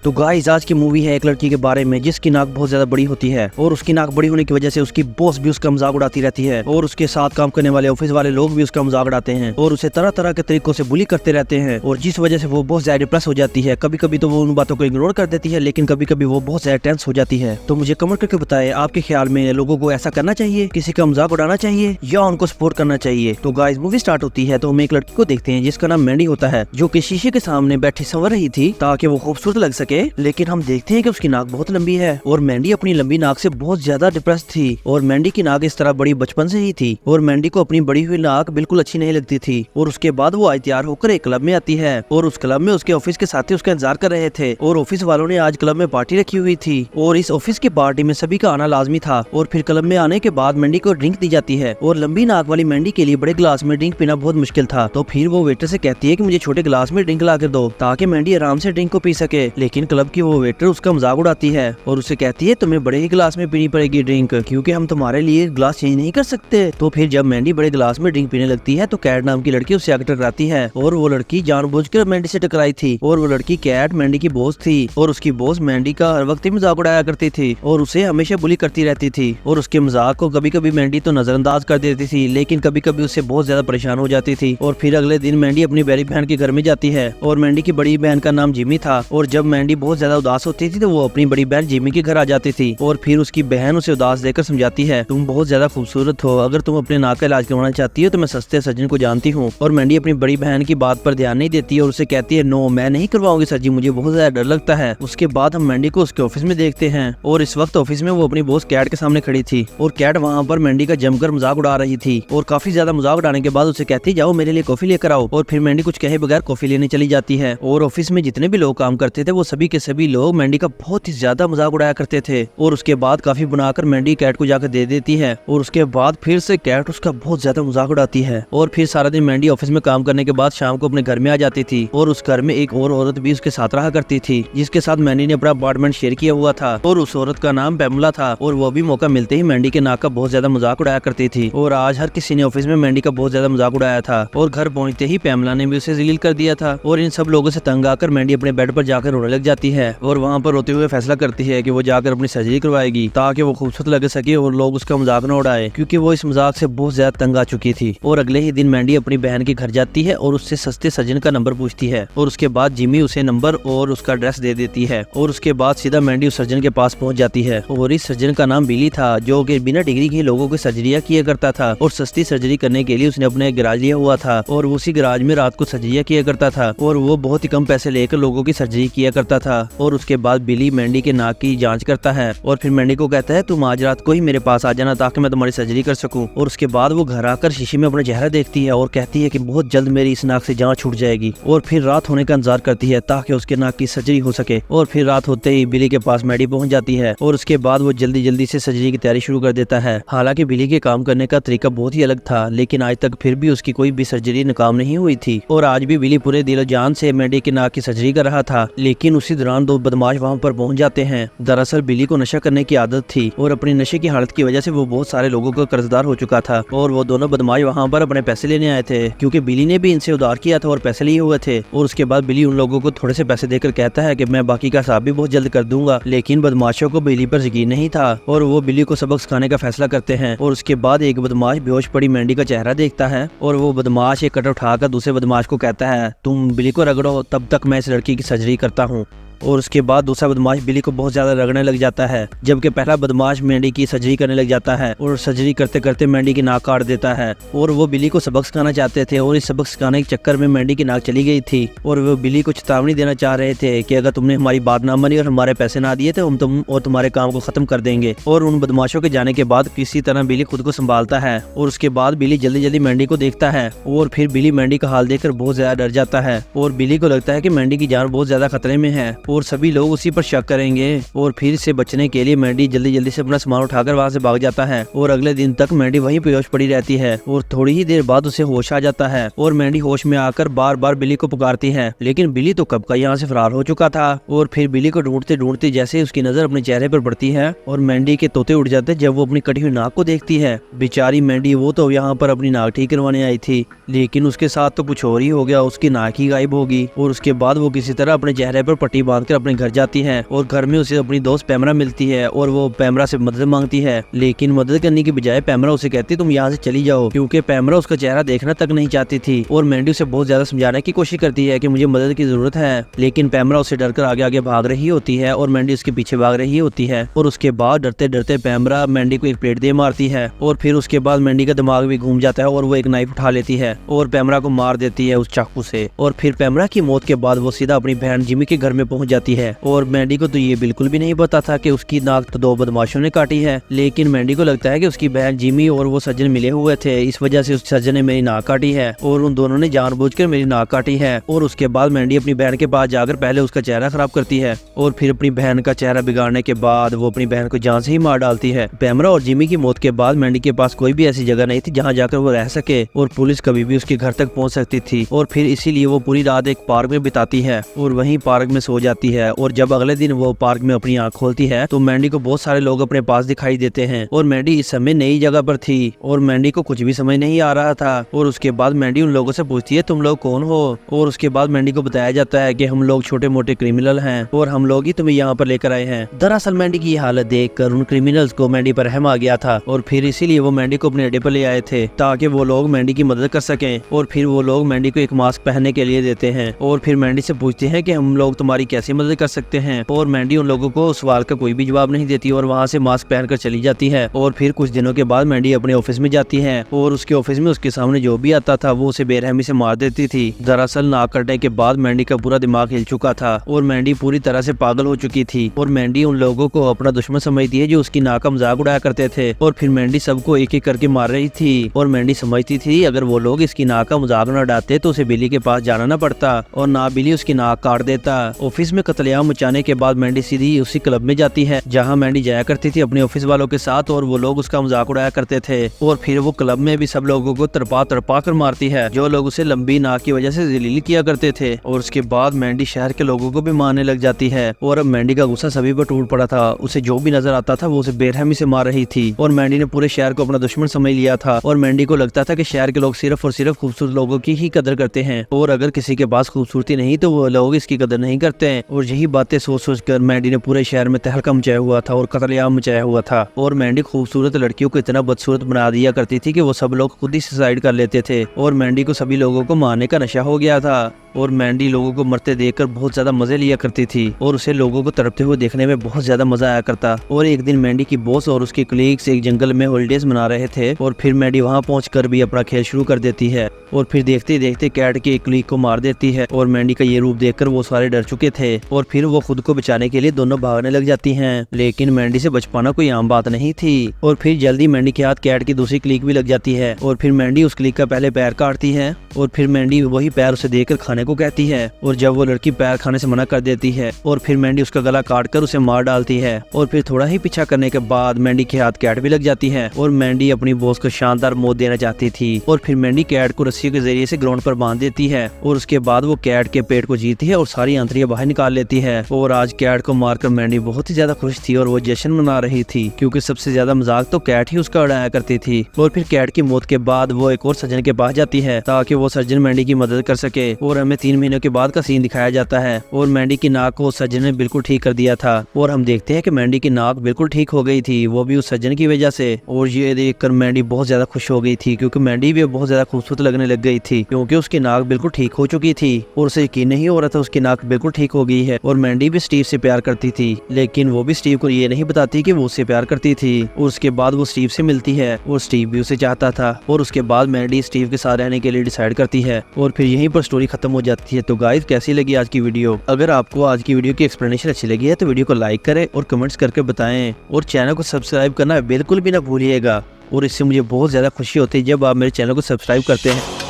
तो गाइस आज की मूवी है एक लड़की के बारे में जिसकी नाक बहुत ज्यादा बड़ी होती है और उसकी नाक बड़ी होने की वजह से उसकी बॉस भी उसका मजाक उड़ाती रहती है और उसके साथ काम करने वाले ऑफिस वाले लोग भी उसका मजाक उड़ाते हैं और उसे तरह तरह के तरीकों से बुली करते रहते हैं और जिस वजह से वो बहुत ज्यादा डिप्रेस हो जाती है। कभी कभी तो वो उन बातों को इग्नोर कर देती है लेकिन कभी कभी वो बहुत ज्यादा टेंस हो जाती है। तो मुझे कमेंट करके बताएं आपके ख्याल में लोगों को ऐसा करना चाहिए, किसी का मजाक उड़ाना चाहिए या उनको सपोर्ट करना चाहिए। तो गाइस मूवी स्टार्ट होती है तो हम एक लड़की को देखते हैं जिसका नाम मैंडी होता है जो कि शीशे के सामने बैठी संवर रही थी ताकि वो खूबसूरत लग सके। लेकिन हम देखते हैं कि उसकी नाक बहुत लंबी है और मैंडी अपनी लंबी नाक से बहुत ज्यादा डिप्रेस थी और मैंडी की नाक इस तरह बड़ी बचपन से ही थी और मैंडी को अपनी बड़ी हुई नाक बिल्कुल अच्छी नहीं लगती थी। और उसके बाद वो आज तैयार होकर एक क्लब में आती है और उस क्लब में उसके ऑफिस के साथी उसका इंतजार कर रहे थे और ऑफिस वालों ने आज क्लब में पार्टी रखी हुई थी और इस ऑफिस की पार्टी में सभी का आना लाजमी था। और फिर क्लब में आने के बाद मैंडी को ड्रिंक दी जाती है और लंबी नाक वाली मैंडी के लिए बड़े गिलास में ड्रिंक पीना बहुत मुश्किल था। तो फिर वो वेटर से कहती है कि मुझे छोटे गिलास में ड्रिंक ला कर दो ताकि मैंडी आराम से ड्रिंक को पी सके। लेकिन क्लब की वो वेटर उसका मजाक उड़ाती है और उसे कहती है तुम्हें बड़े ही गिलास में पीनी पड़ेगी ड्रिंक क्योंकि हम तुम्हारे लिए गिलास चेंज नहीं कर सकते। तो फिर जब मैंडी बड़े गिलास में ड्रिंक पीने लगती है तो कैट नाम की लड़की उससे आगे टकराती है और वो लड़की जानबूझकर मैंडी से टकराई थी और वो लड़की कैट मैंडी की बॉस थी और उसकी बॉस मैंडी का हर वक्त ही मजाक उड़ाया करती थी और उसे हमेशा बुली करती रहती थी और उसके मजाक को कभी कभी मैंडी तो नजरअंदाज कर देती थी लेकिन कभी कभी उससे बहुत ज्यादा परेशान हो जाती थी। और फिर अगले दिन मैंडी अपनी बड़ी बहन के घर में जाती है और मैंडी की बड़ी बहन का नाम जिमी था और जब मैंडी बहुत ज्यादा उदास होती थी तो वो अपनी बड़ी बहन जिमी के घर आ जाती थी और फिर उसकी बहन उसे उदास देकर समझाती है तुम बहुत ज्यादा खूबसूरत हो, अगर तुम अपने नाक का इलाज करवाना चाहती हो तो मैं सस्ते सर्जन को जानती हूँ। और मैंडी अपनी बड़ी बहन की बात पर ध्यान नहीं देती और उसे कहती है नो मैं नहीं करवाऊंगी सर्जरी, मुझे बहुत ज्यादा डर लगता है। उसके बाद हम मैंडी को उसके ऑफिस में देखते हैं और इस वक्त ऑफिस में वो अपनी बॉस कैट के सामने खड़ी थी और कैट वहाँ पर मैंडी का जमकर मजाक उड़ा रही थी और काफी ज्यादा मजाक उड़ाने के बाद उसे कहती जाओ मेरे लिए कॉफी लेकर आओ। और फिर मैंडी कुछ कहे बगैर कॉफी लेने चली जाती है और ऑफिस में जितने भी लोग काम करते थे वो सभी के सभी लोग मैंडी का बहुत ही ज्यादा मजाक उड़ाया करते थे। और उसके बाद काफी बनाकर मैंडी कैट को जाकर दे देती है और उसके बाद फिर से कैट उसका बहुत ज्यादा मजाक उड़ाती है। और फिर सारा दिन मैंडी ऑफिस में काम करने के बाद शाम को अपने घर में आ जाती थी और उस घर में एक और औरत भी उसके साथ रहा करती थी जिसके साथ मैंडी ने अपना अपार्टमेंट शेयर किया हुआ था और उस औरत का नाम पैमला था और वो भी मौका मिलते ही मैंडी के नाक का बहुत ज्यादा मजाक उड़ाया करती थी। और आज हर किसी ने ऑफिस में मैंडी का बहुत ज्यादा मजाक उड़ाया था और घर पहुंचते ही पैमला ने भी उसे जलील कर दिया था। और इन सब लोगों से तंग आकर मैंडी अपने बेड पर जाकर रोने लग जाती है और वहाँ पर रोते हुए फैसला करती है कि वो जाकर अपनी सर्जरी करवाएगी ताकि वो खूबसूरत लग सके और लोग उसका मजाक न उड़ाए क्योंकि वो इस मजाक से बहुत ज्यादा तंग आ चुकी थी। और अगले ही दिन मैंडी अपनी बहन के घर जाती है और उससे सस्ते सर्जन का नंबर पूछती है और उसके बाद जिमी उसे नंबर और उसका एड्रेस दे देती है और उसके बाद सीधा मैंडी उस सर्जन के पास पहुंच जाती है। और इस सर्जन का नाम बिली था जो कि बिना डिग्री के लोगों की सर्जरियां किया करता था और सस्ती सर्जरी करने के लिए उसने अपने गैराज लिया हुआ था और उसी गैराज में रात को सर्जरियां किया करता था और वो बहुत ही कम पैसे लेकर लोगों की सर्जरी किया करता था। और उसके बाद बिली मैंडी के नाक की जांच करता है और फिर मैंडी को कहता है तुम आज रात को ही मेरे पास आ जाना ताकि मैं तुम्हारी सर्जरी कर सकूं। और उसके बाद वो घर आकर शीशे में अपना चेहरा देखती है और कहती है कि बहुत जल्द मेरी इस नाक से जान छूट जाएगी और फिर रात होने का इंतजार करती है ताकि उसके नाक की सर्जरी हो सके। और फिर रात होते ही बिली के पास मैंडी पहुंच जाती है और उसके बाद वो जल्दी जल्दी से सर्जरी की तैयारी शुरू कर देता है। हालांकि बिली के काम करने का तरीका बहुत ही अलग था लेकिन आज तक फिर भी उसकी कोई भी सर्जरी नाकाम नहीं हुई थी। और आज भी बिली पूरे दिलो जान से मैंडी की नाक की सर्जरी कर रहा था लेकिन उसी दौरान दो बदमाश वहाँ पर पहुंच जाते हैं। दरअसल बिली को नशा करने की आदत थी और अपनी नशे की हालत की वजह से वो बहुत सारे लोगों का कर्जदार हो चुका था और वो दोनों बदमाश वहाँ पर अपने पैसे लेने आए थे क्योंकि बिली ने भी इनसे उधार किया था और पैसे लिए हुए थे। और उसके बाद बिली उन लोगों को थोड़े से पैसे देकर कहता है कि मैं बाकी का हिसाब भी बहुत जल्द कर दूंगा। लेकिन बदमाशों को बिली पर यकीन नहीं था और वो बिली को सबक सिखाने का फैसला करते हैं। और उसके बाद एक बदमाश बेहोश पड़ी मैंडी का चेहरा देखता है और वो बदमाश एक कटर उठाकर दूसरे बदमाश को कहता है तुम बिली को रगड़ो तब तक मैं इस लड़की की सर्जरी करता हूँ। और उसके बाद दूसरा बदमाश बिली को बहुत ज्यादा रगड़ने लग जाता है जबकि पहला बदमाश मैंडी की सर्जरी करने लग जाता है और सर्जरी करते करते मैंडी की नाक काट देता है। और वो बिली को सबक सिखाना चाहते थे और इस सबक सिखाने के चक्कर में मैंडी की नाक चली गई थी और वो बिली को चेतावनी देना चाह रहे थे कि अगर तुमने हमारी बात ना मानी और हमारे पैसे ना दिए तो हम तुम और तुम्हारे काम को खत्म कर देंगे। और उन बदमाशों के जाने के बाद किसी तरह बिली खुद को संभालता है और उसके बाद बिली जल्दी जल्दी मैंडी को देखता है और फिर बिली मैंडी का हाल देखकर बहुत ज्यादा डर जाता है और बिली को लगता है कि मैंडी की जान बहुत ज्यादा खतरे में है और सभी लोग उसी पर शक करेंगे। और फिर से बचने के लिए मैंडी जल्दी जल्दी से अपना सामान उठाकर वहाँ से भाग जाता है और अगले दिन तक मैंडी वहीं बेहोश पड़ी रहती है और थोड़ी ही देर बाद उसे होश आ जाता है और मैंडी होश में आकर बार बार बिली को पुकारती है लेकिन बिली तो कब का यहाँ से फरार हो चुका था। और फिर बिली को ढूंढते ढूंढते जैसे उसकी नजर अपने चेहरे पर पड़ती है और मैंडी के तोते उड़ जाते जब वो अपनी कटी हुई नाक को देखती है। बेचारी मैंडी वो तो यहाँ पर अपनी नाक ठीक करवाने आई थी लेकिन उसके साथ तो कुछ और ही हो गया, उसकी नाक ही गायब होगी और उसके बाद वो किसी तरह अपने चेहरे पर पट्टी बांधकर अपने घर जाती है और घर में उसे अपनी दोस्त पैमरा मिलती है और वो पैमरा से मदद मांगती है, लेकिन मदद करने की बजाय पैमरा उसे कहती तुम यहाँ से चली जाओ, क्योंकि पैमरा उसका चेहरा देखना तक नहीं चाहती थी। और मैंडी उसे बहुत ज्यादा समझाने की कोशिश करती है कि मुझे मदद की जरूरत है, लेकिन पैमरा उसे डरकर आगे आगे भाग रही होती है और मैंडी उसके पीछे भाग रही होती है। और उसके बाद डरते डरते पैमरा मैंडी को एक प्लेट दे मारती है और फिर उसके बाद मैंडी का दिमाग भी घूम जाता है और वो एक नाइफ उठा लेती है और पैमरा को मार देती है उस चाकू से। और फिर पैमरा की मौत के बाद वो सीधा अपनी बहन जिमी के घर में पहुंच जाती है और मैंडी को तो ये बिल्कुल भी नहीं पता था कि उसकी नाक तो 2 बदमाशों ने काटी है, लेकिन मैंडी को लगता है कि उसकी बहन जिमी और वो सज्जन मिले हुए थे, इस वजह से उस सज्जन ने मेरी नाक काटी है और उन दोनों ने जानबूझकर मेरी नाक काटी है। और उसके बाद मैंडी अपनी बहन के पास जाकर पहले उसका चेहरा खराब करती है और फिर अपनी बहन का चेहरा बिगाड़ने के बाद वो अपनी बहन को जान से ही मार डालती है। पैमरा और जिमी की मौत के बाद मैंडी के पास कोई भी ऐसी जगह नहीं थी जहाँ जाकर वो रह सके और पुलिस कभी भी उसके घर तक पहुँच सकती थी। और फिर इसीलिए वो पूरी रात एक पार्क में बिताती है और वहीं पार्क में सो जाती है। और जब अगले दिन वो पार्क में अपनी आँख खोलती है तो मैंडी को बहुत सारे लोग अपने पास दिखाई देते हैं और मैंडी इस समय नई जगह पर थी और मैंडी को कुछ भी समझ नहीं आ रहा था। और उसके बाद मैंडी उन लोगों से पूछती है तुम लोग कौन हो, और उसके बाद मैंडी को बताया जाता है कि हम लोग छोटे मोटे क्रिमिनल हैं और हम लोग ही तुम्हें यहाँ पर लेकर आए हैं। दरअसल मैंडी की हालत देखकर उन क्रिमिनल्स को मैंडी पर रहम आ गया था और फिर इसीलिए वो मैंडी को अपने अड्डे पर ले आए थे ताकि वो लोग मैंडी की मदद कर सकें। और फिर वो लोग मैंडी को एक मास्क पहनने के लिए देते हैं और फिर मैंडी से पूछते हैं कि हम लोग तुम्हारी कैसी मदद कर सकते हैं। और मैंडी उन लोगों को सवाल का कोई भी जवाब नहीं देती और वहाँ से मास्क पहनकर चली जाती है। और फिर कुछ दिनों के बाद मैंडी अपने ऑफिस में जाती है और उसके ऑफिस में उसके सामने जो भी आता था वो उसे बेरहमी से मार देती थी। दरअसल नाक कटने के बाद मैंडी का पूरा दिमाग हिल चुका था और मैंडी पूरी तरह से पागल हो चुकी थी और मैंडी उन लोगों को अपना दुश्मन समझती है जो उसकी नाक का मजाक उड़ाया करते थे। और फिर मैंडी सबको एक एक करके मार रही थी और मैंडी समझती थी अगर वो लोग इसकी नाक का मजाक न उड़ाते तो उसे बिल्ली के पास जाना न पड़ता और ना बिल्ली उसकी नाक काट देता। ऑफिस में कत्लेआम मचाने के बाद मैंडी सीधी उसी क्लब में जाती है जहाँ मैंडी जाया करती थी अपने ऑफिस वालों के साथ और वो लोग उसका मजाक उड़ाया करते थे। और फिर वो क्लब में भी सब लोगों को तड़पा तड़पा कर मारती है जो लोग उसे लंबी नाक की वजह से जलील किया करते थे। और उसके बाद मैंडी शहर के लोगों को भी मारने लग जाती है और अब मैंडी का गुस्सा सभी पर टूट पड़ा था। उसे जो भी नजर आता था वो उसे बेरहमी से मार रही थी और मैंडी ने पूरे शहर को अपना दुश्मन समझ लिया था। और मैंडी को लगता था कि शहर के लोग सिर्फ और सिर्फ खूबसूरत लोगों की ही कदर करते हैं और अगर किसी के पास खूबसूरती नहीं तो वो लोग इसकी कदर नहीं करते हैं। और यही बातें सोच सोच कर मैंडी ने पूरे शहर में तहलका मचाया हुआ था और कत्लेआम मचाया हुआ था। और मैंडी खूबसूरत लड़कियों को इतना बदसूरत बना दिया करती थी कि वो सब लोग खुद ही सुसाइड कर लेते थे और मैंडी को सभी लोगों को मारने का नशा हो गया था। और मैंडी लोगों को मरते देखकर बहुत ज्यादा मजे लिया करती थी और उसे लोगों को तड़पते हुए देखने में बहुत ज्यादा मजा आया करता। और एक दिन मैंडी की बॉस और उसके कलीग्स एक जंगल में हॉलिडेज मना रहे थे और फिर मैंडी वहां पहुंचकर भी अपना खेल शुरू कर देती है और फिर देखते देखते कैट के एक कलीग को मार देती है। और मैंडी का ये रूप देखकर वो सारे डर चुके थे और फिर वो खुद को बचाने के लिए दोनों भागने लग जाती हैं, लेकिन मैंडी से बच पाना कोई आम बात नहीं थी। और फिर जल्दी मैंडी के हाथ कैट की दूसरी कलीग भी लग जाती है और फिर मैंडी उस कलीग का पहले पैर काटती है और फिर मैंडी वही पैर उसे देकर खाने को कहती है और जब वो लड़की पैर खाने से मना कर देती है और फिर मैंडी उसका गला काट कर उसे मार डालती है। और फिर थोड़ा ही पीछा करने के बाद मैंडी के हाथ कैट भी लग जाती है और मैंडी अपनी बॉस को शानदार मौत देना चाहती थी। और फिर मैंडी कैट को रस्सी के जरिए से ग्राउंड पर बांध देती है और उसके बाद वो कैट के पेट को जीती है और सारी आंतरियां बाहर निकाल लेती है। और आज कैट को मारकर मैंडी बहुत ही ज्यादा खुश थी और वो जश्न मना रही थी क्योंकि सबसे ज्यादा मजाक तो कैट ही उसका उड़ाया करती थी। और फिर कैट की मौत के बाद वो एक और सज्जन के पास जाती है ताकि वो सज्जन मैंडी की मदद कर सके और हमें 3 महीनों के बाद का सीन दिखाया जाता है और मैंडी की नाक को सज्जन ने बिल्कुल ठीक कर दिया था और हम देखते हैं कि मैंडी की नाक बिल्कुल ठीक हो गई थी, वो भी उस सज्जन की वजह से। और ये देखकर मैंडी बहुत ज्यादा खुश हो गई थी क्योंकि मैंडी भी बहुत ज्यादा खूबसूरत लगने लग गई थी क्योंकि उसकी नाक बिल्कुल ठीक हो चुकी थी और उसे यकीन नहीं हो रहा था उसकी नाक बिल्कुल ठीक हो गई है। और मैंडी भी स्टीव से प्यार करती थी लेकिन वो भी स्टीव को ये नहीं बताती कि वो उससे प्यार करती थी। और उसके बाद वो स्टीव से मिलती है और स्टीव भी उसे चाहता था और उसके बाद मैंडी स्टीव के साथ रहने के लिए डिसाइड करती है और फिर यहीं पर स्टोरी खत्म हो जाती है। तो गाइस कैसी लगी आज की वीडियो? अगर आपको आज की वीडियो की एक्सप्लेनेशन अच्छी लगी है तो वीडियो को लाइक करें और कमेंट्स करके बताएं और चैनल को सब्सक्राइब करना बिल्कुल भी ना भूलिएगा। और इससे मुझे बहुत ज़्यादा खुशी होती है जब आप मेरे चैनल को सब्सक्राइब करते हैं।